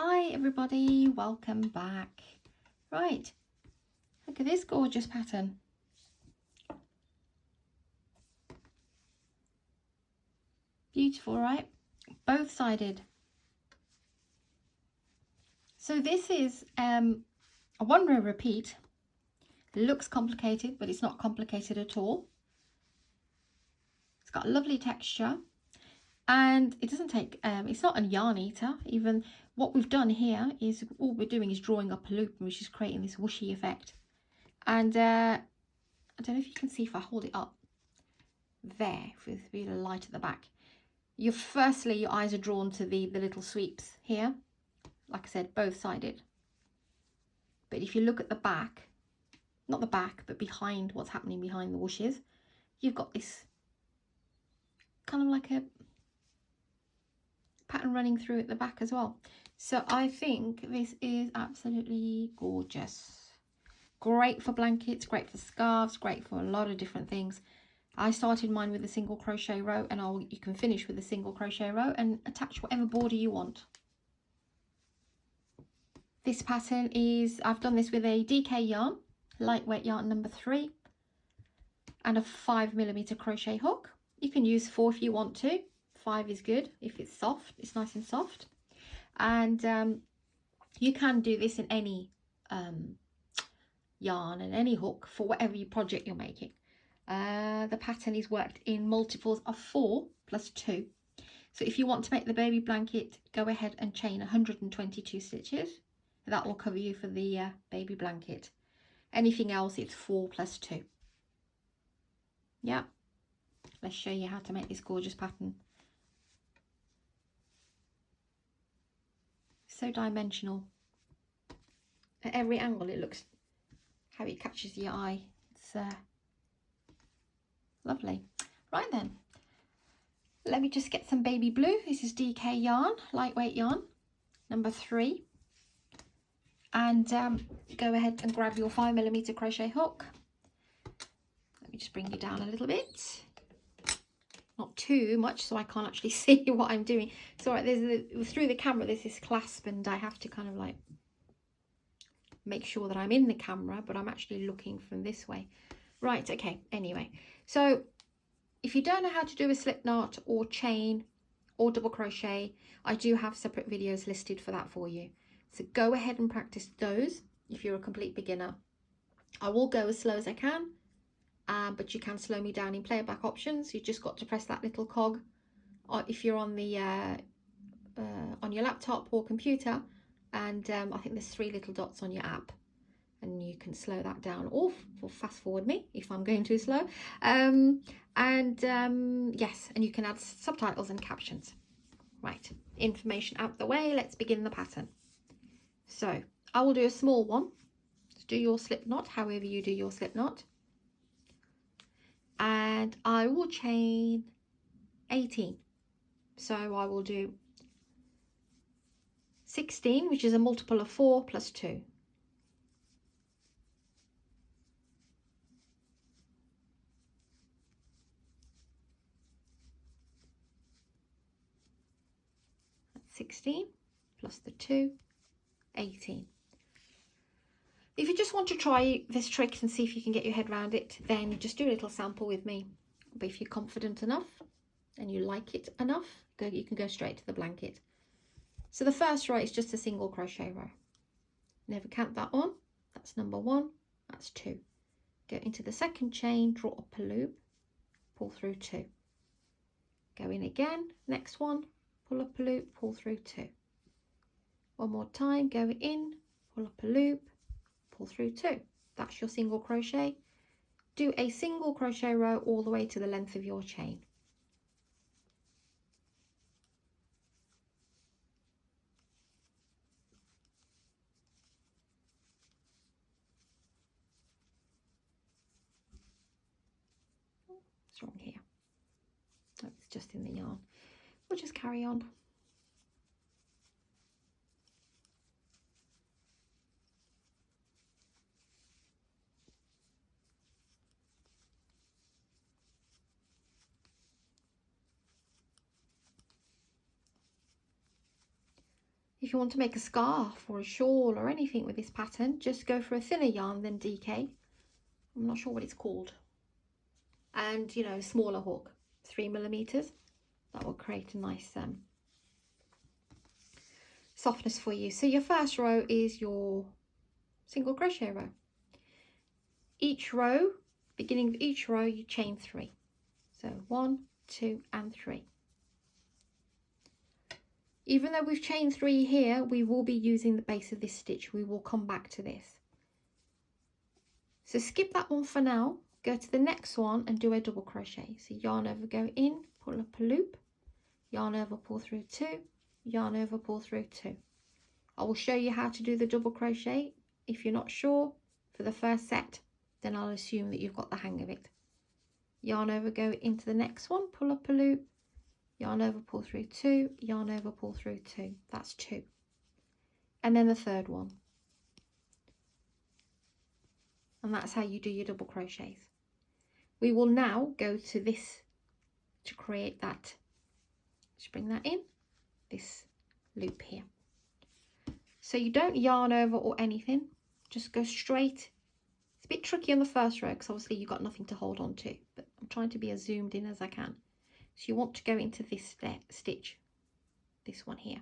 Hi everybody, welcome back. Right, look at this gorgeous pattern. Beautiful, right? Both sided. So this is a one row repeat. It looks complicated, but it's not complicated at all. It's got a lovely texture and it doesn't take, it's not a yarn eater. Even what we've done here is all we're doing is drawing up a loop, which is creating this whooshy effect. And I don't know if you can see if I hold it up there with the light at the back. Firstly, your eyes are drawn to the little sweeps here. Like I said, both sided. But if you look at the back, not the back, but behind what's happening behind the whooshes, you've got this kind of like a pattern running through at the back as well. So I think this is absolutely gorgeous. Great for blankets, great for scarves, great for a lot of different things. I started mine with a single crochet row, and you can finish with a single crochet row and attach whatever border you want. This pattern is, I've done this with a DK yarn, lightweight yarn number 3, and a 5mm crochet hook. You can use 4 if you want to. 5 is good if it's soft, it's nice and soft. And you can do this in any yarn and any hook for whatever project you're making. The pattern is worked in multiples of 4 plus 2. So if you want to make the baby blanket, go ahead and chain 122 stitches. That will cover you for the baby blanket. Anything else, it's 4 plus 2. Yeah, let's show you how to make this gorgeous pattern. So dimensional. At every angle it looks, how it catches your eye. It's lovely. Right then, let me just get some baby blue. This is DK yarn, lightweight yarn, number 3. And go ahead and grab your 5mm crochet hook. Let me just bring you down a little bit. Not too much so I can't actually see what I'm doing. It's all right, through the camera there's this clasp and I have to kind of like make sure that I'm in the camera, but I'm actually looking from this way. Right, okay, anyway. So if you don't know how to do a slip knot or chain or double crochet, I do have separate videos listed for that for you. So go ahead and practice those if you're a complete beginner. I will go as slow as I can, but you can slow me down in playback options. You just got to press that little cog if you're on the on your laptop or computer, and I think there's 3 little dots on your app, and you can slow that down or fast forward me if I'm going too slow. Yes, and you can add subtitles and captions. Right, information out the way, let's begin the pattern. So I will do a small one. Do your slip knot however you do your slip knot, and I will chain 18. So I will do 16, which is a multiple of 4 plus 2. That's 16 plus the 2, 18. If you just want to try this trick and see if you can get your head around it, then just do a little sample with me. But if you're confident enough and you like it enough, you can go straight to the blanket. So the first row is just a single crochet row. Never count that on. That's number 1. That's 2. Go into the second chain, draw up a loop, pull through 2. Go in again, next one, pull up a loop, pull through 2. One more time, go in, pull up a loop, pull through 2. That's your single crochet. Do a single crochet row all the way to the length of your chain. What's wrong here? Oh, it's just in the yarn. We'll just carry on. If you want to make a scarf or a shawl or anything with this pattern, just go for a thinner yarn than DK. I'm not sure what it's called. And, you know, smaller hook, 3mm. That will create a nice softness for you. So your first row is your single crochet row. Each row, beginning of each row, you chain 3. So 1, 2 and 3. Even though we've chained 3 here, we will be using the base of this stitch. We will come back to this. So skip that one for now, go to the next one and do a double crochet. So yarn over, go in, pull up a loop, yarn over, pull through 2, yarn over, pull through 2. I will show you how to do the double crochet. If you're not sure for the first set, then I'll assume that you've got the hang of it. Yarn over, go into the next one, pull up a loop, yarn over, pull through 2, yarn over, pull through 2. That's 2. And then the third one. And that's how you do your double crochets. We will now go to this to create that. Just bring that in, this loop here. So you don't yarn over or anything, just go straight. It's a bit tricky on the first row because obviously you've got nothing to hold on to, but I'm trying to be as zoomed in as I can. So you want to go into this stitch, this one here.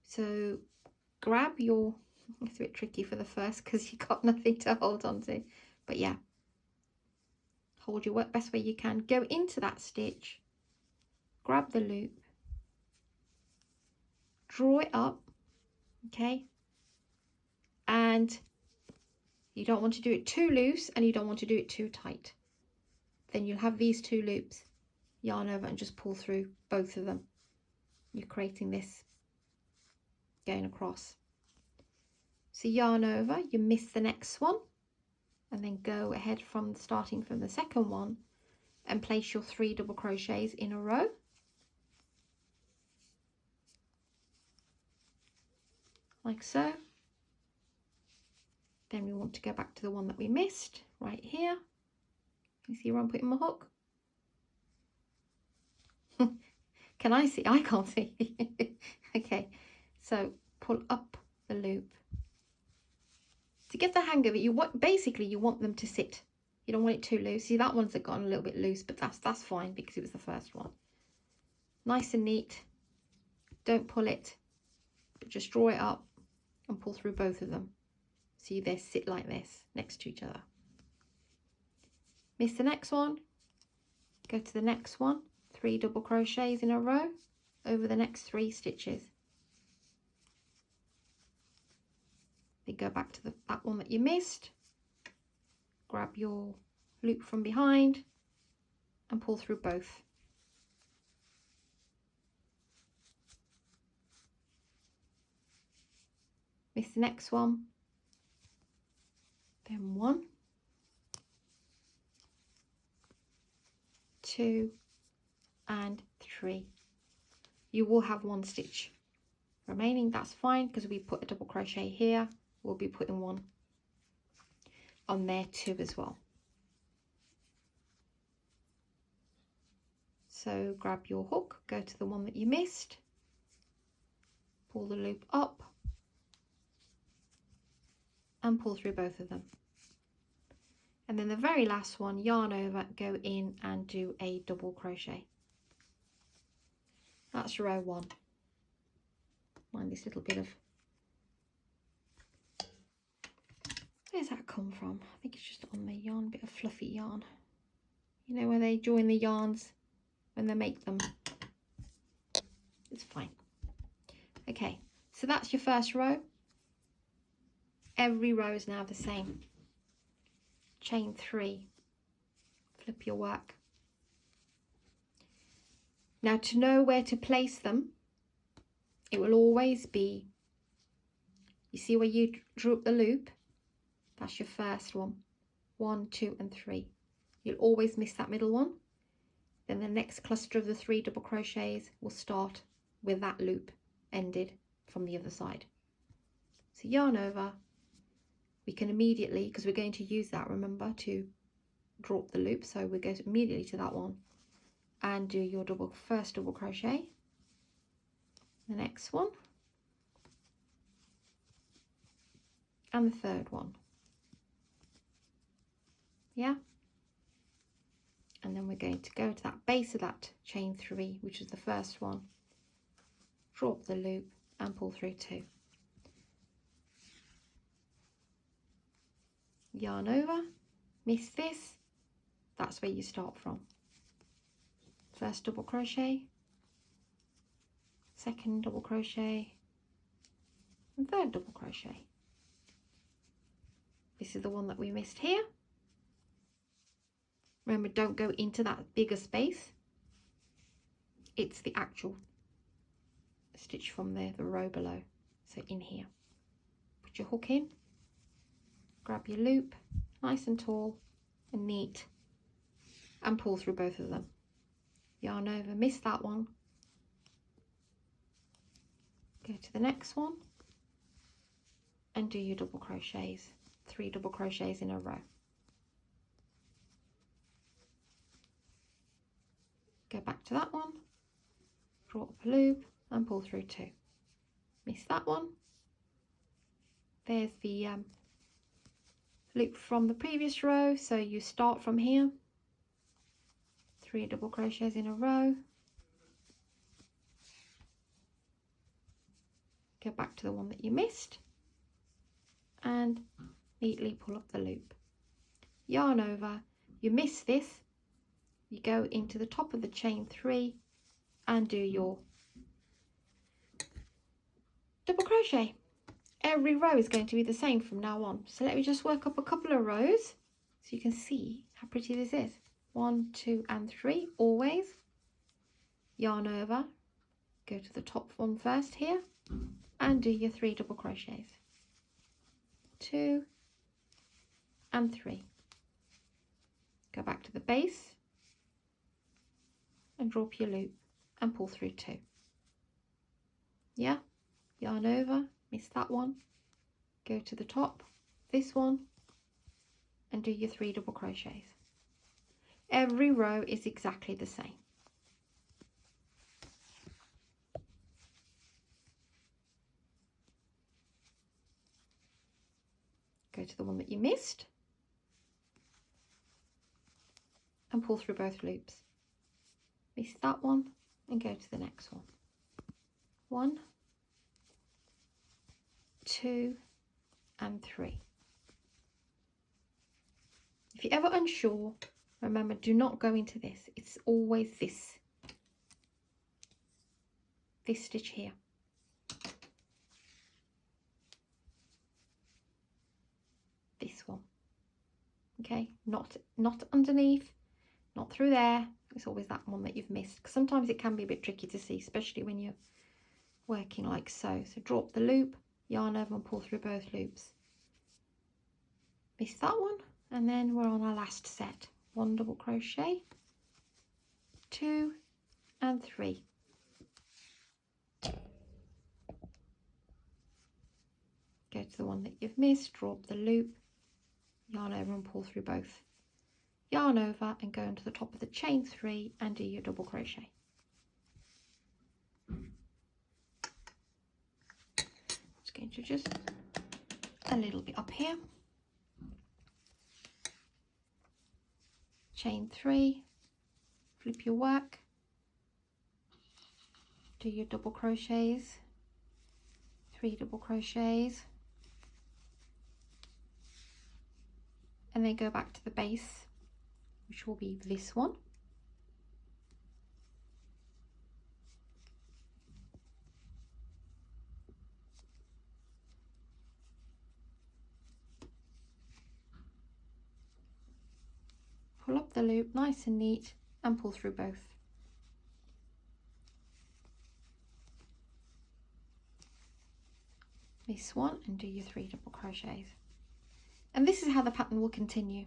So grab your, it's a bit tricky for the first because you've got nothing to hold on to, but yeah, hold your work best way you can. Go into that stitch, grab the loop, draw it up, okay, and you don't want to do it too loose and you don't want to do it too tight. Then you'll have these 2 loops. Yarn over and just pull through both of them. You're creating this going across. So yarn over, you miss the next one, and then go ahead from starting from the second one and place your 3 double crochets in a row. Like so. Then we want to go back to the one that we missed right here. You see where I'm putting my hook? Can I see? I can't see. Okay, so pull up the loop. To get the hang of it, you want them to sit. You don't want it too loose. See, that one's gone a little bit loose, but that's fine because it was the first one. Nice and neat. Don't pull it, but just draw it up and pull through both of them. See, they sit like this next to each other. Miss the next one, go to the next one, 3 double crochets in a row over the next 3 stitches. Then go back to that one that you missed, grab your loop from behind and pull through both. Miss the next one, then 1, 2 and 3. You will have 1 stitch remaining, that's fine, because we put a double crochet here, we'll be putting 1 on there too as well. So grab your hook, go to the one that you missed, pull the loop up and pull through both of them. And then the very last one, yarn over, go in and do a double crochet. That's row 1. Mind this little bit of, where's that come from? I think it's just on the yarn, bit of fluffy yarn. You know where they join the yarns when they make them. It's fine. Okay, so that's your first row. Every row is now the same. Chain 3, flip your work. Now to know where to place them, it will always be, you see where you drew up the loop? That's your first one. 1, 2 and 3. You'll always miss that middle one. Then the next cluster of the 3 double crochets will start with that loop ended from the other side. So yarn over, we can immediately, because we're going to use that, remember, to draw up the loop, so we go immediately to that one and do your first double crochet, the next one, and the third one. Yeah, and then we're going to go to that base of that chain 3, which is the first one, drop the loop and pull through 2, yarn over, miss this, that's where you start from. First double crochet, second double crochet, and third double crochet. This is the one that we missed here. Remember, don't go into that bigger space. It's the actual stitch from there, the row below. So in here, put your hook in, grab your loop, nice and tall and neat, and pull through both of them. Yarn over, miss that one, go to the next one and do your double crochets, 3 double crochets in a row. Go back to that one, draw up a loop and pull through 2. Miss that one. There's the loop from the previous row, so you start from here, 3 double crochets in a row, go back to the one that you missed and neatly pull up the loop, yarn over, you miss this, you go into the top of the chain 3 and do your double crochet. Every row is going to be the same from now on. So let me just work up a couple of rows so you can see how pretty this is. 1, 2 and 3, always. Yarn over, go to the top one first here and do your 3 double crochets. 2 and 3. Go back to the base and draw up your loop and pull through 2. Yeah, yarn over, miss that one, go to the top, this one, and do your 3 double crochets. Every row is exactly the same. Go to the one that you missed and pull through both loops. Miss that one and go to the next one. 1, 2 and 3. If you're ever unsure, remember, do not go into this. It's always this stitch here. This one. Okay, not underneath, not through there. It's always that one that you've missed. Sometimes it can be a bit tricky to see, especially when you're working like so. So drop the loop, yarn over and pull through both loops. Miss that one, and then we're on our last set. 1 double crochet, 2 and 3. Go to the one that you've missed, drop the loop, yarn over and pull through both. Yarn over and go into the top of the chain 3 and do your double crochet. It's going to just a little bit up here. Chain 3, flip your work, do your double crochets, 3 double crochets, and then go back to the base, which will be this one. Pull up the loop nice and neat and pull through both. This one and do your 3 double crochets. And this is how the pattern will continue.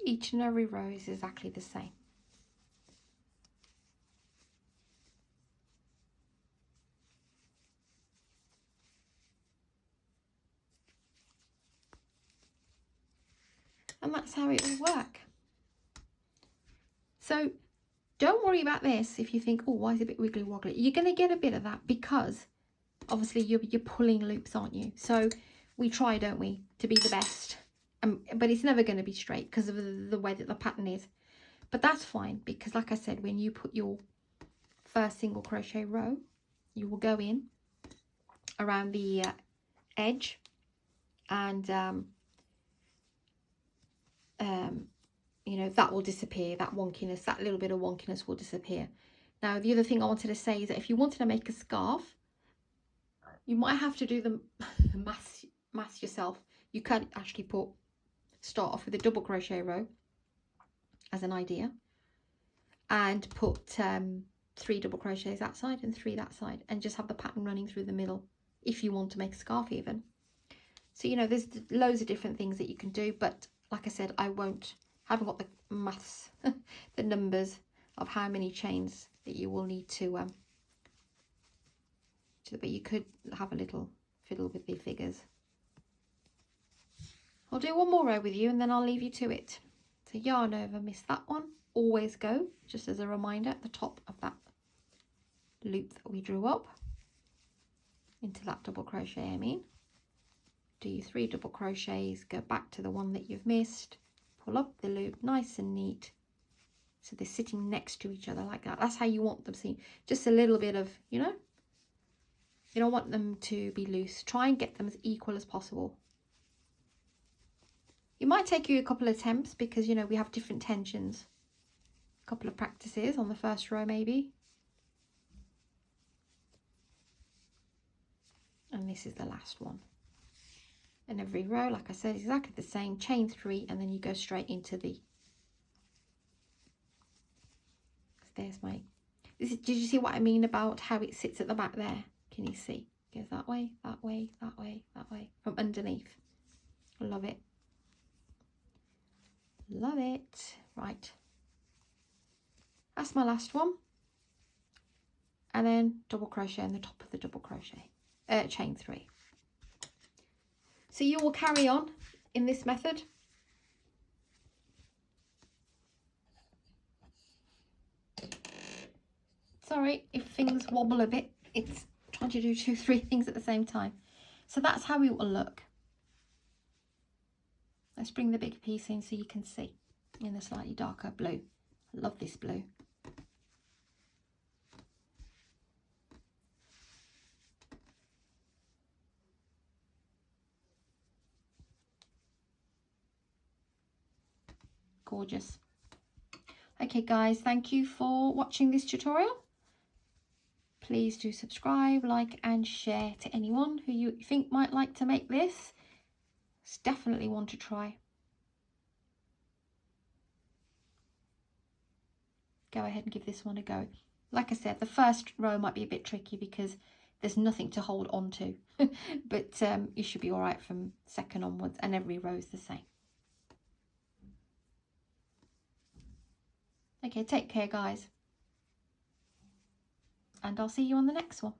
Each and every row is exactly the same. And that's how it will work. So don't worry about this if you think, oh, why is it a bit wiggly woggly? You're going to get a bit of that because obviously you're pulling loops, aren't you? So we try, don't we, to be the best. But it's never going to be straight because of the way that the pattern is. But that's fine because, like I said, when you put your first single crochet row, you will go in around the edge and you know, that will disappear. That wonkiness, that little bit of wonkiness will disappear. Now, the other thing I wanted to say is that if you wanted to make a scarf, you might have to do the math yourself. You could actually start off with a double crochet row as an idea and put 3 double crochets that side and 3 that side and just have the pattern running through the middle if you want to make a scarf even. So, you know, there's loads of different things that you can do, but like I said, haven't got the maths, the numbers of how many chains that you will need to but you could have a little fiddle with the figures. I'll do one more row with you and then I'll leave you to it. So yarn over, miss that one. Always go, just as a reminder, at the top of that loop that we drew up into that double crochet, I mean. Do your 3 double crochets, go back to the one that you've missed, pull up the loop nice and neat so they're sitting next to each other like that. That's how you want them seen. Just a little bit of, you know, you don't want them to be loose. Try and get them as equal as possible. It might take you a couple of attempts because, you know, we have different tensions. A couple of practices on the first row maybe. And this is the last one. And every row, like I said, is exactly the same. Chain 3 and then you go straight into the... There's my... Did you see what I mean about how it sits at the back there? Can you see? It goes that way, that way, that way, that way, from underneath. I love it. Love it. Right. That's my last one. And then double crochet in the top of the double crochet. Chain 3. So you will carry on in this method. Sorry if things wobble a bit. It's trying to do 2, 3 things at the same time. So that's how it will look. Let's bring the big piece in so you can see in the slightly darker blue. I love this blue. Gorgeous. Okay guys, thank you for watching this tutorial. Please do subscribe, like and share to anyone who you think might like to make this. It's definitely one to try. Go ahead and give this one a go. Like I said, the first row might be a bit tricky because there's nothing to hold on to. But you should be all right from second onwards and every row is the same. Okay, take care guys. And I'll see you on the next one.